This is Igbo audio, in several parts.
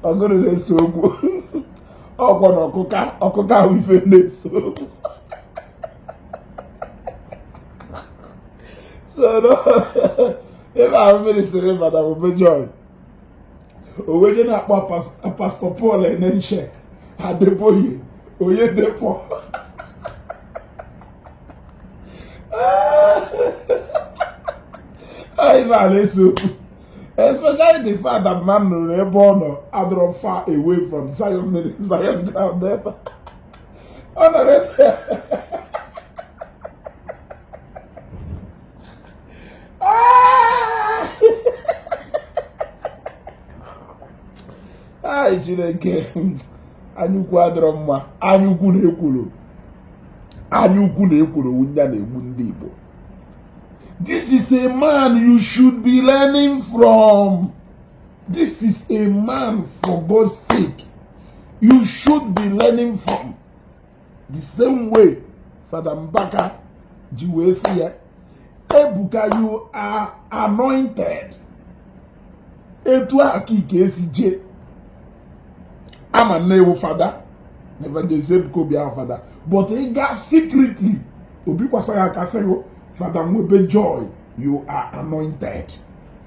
ọgụrụ na-ese okwu ọkwọ na ọkụka ahụ ife na-ese okwu. So no, ebe ahụ mmiri sịrị Madam Obejoy onye na-akpọ Pastor Paul Enenche Adeboye onye depo anyị na-ese okwu, especially the fact that man nụrụ ebe ọ nọ adọrọ far away from Zion ground ebe ọ nọrọ ebe anyị Chineke anyukwu adọrọ mma, anyukwu na-ekwuru nwunye na-egbu ndị Igbo. This is a man you should be learning from. This is a man, for God's sake, you should be learning from. The same way Father Mbaka ji wee sị ya, Ebuka, you are anointed. Etu aka ike esi je ama na-ewu Father, Evangelist Ebuka Obi ahụ Father, but he got secretly Obi kwasa ya aka sị Father Nwebe Joy, you are anointed.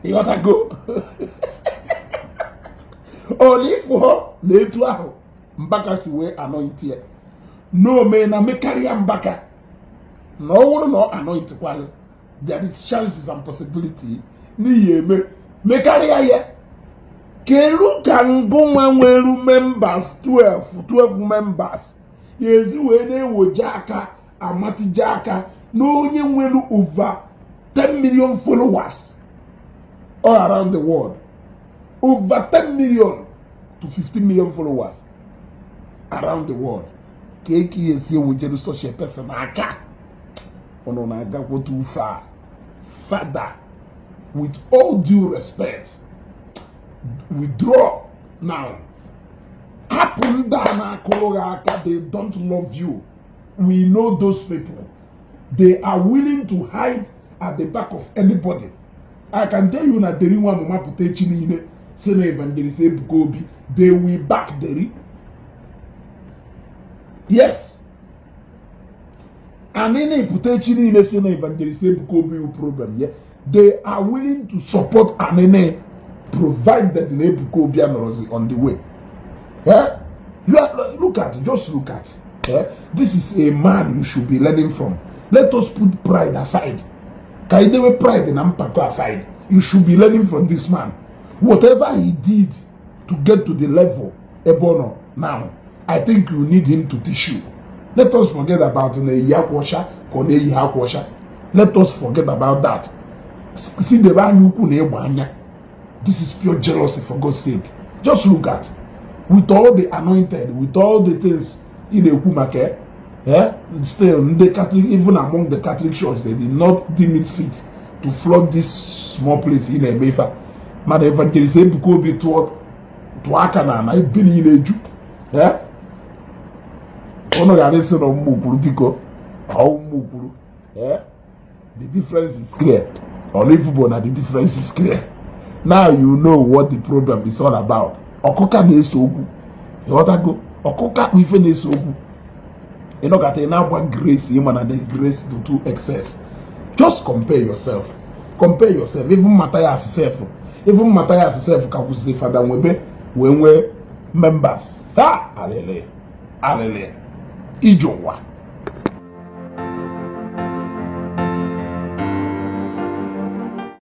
You gotta go. Only for the etu ahụ Mbaka si wee anointed. No man na mekarịa Mbaka. No one no anoint kwal. There is chances and possibility n'ihi eme mekarịa ya. Kedu ka ngụnwa nwere members 12 members yezi wee na-ewoje aka amatije aka n'onye nwere over 10 million followers all around the world. Over 10 million to 15 million followers around the world. Keki yesi ewojere such a person aka ono na agakwo too far. Father, with all due respect, withdraw now. Happen down, they don't love you. We know those people. They are willing to hide at the back of anybody. I can tell you that the one mama put chini in Evangelist Ebuka Obi, they will back the yes. And any put chini in Evangelist Ebuka Obi problem, yeah. They are willing to support and provided the Ebuka Obi on the way. Yeah? Look at it, just look at it. Yeah? This is a man you should be learning from. Let us put pride aside. Kaidewe pride and Ampako aside. You should be learning from this man. Whatever he did to get to the level Ebono now, I think you need him to teach you. Let us forget about the Yakwasha, Kone Yakwasha. Let us forget about that. See the man. This is pure jealousy, for God's sake. Just look at, with all the anointed, with all the things in the Kumake, still the Catholic, even among the Catholic Church, they did not deem it fit to flood this small place in Ebefa. Man, Evangelist Ebuka Obi to Akana, and I've been in a Jew. The difference is clear. Unbelievable, the difference is clear. Now you know what the problem is all about. Okoka na-eso okwu. You want to go? Okoka ife na-eso okwu. You know that now what grace, even and the grace to excess. Just compare yourself. Compare yourself. Even Matthias self can say Father Nwebe when we members. Hallelujah. Hallelujah. Ijowa.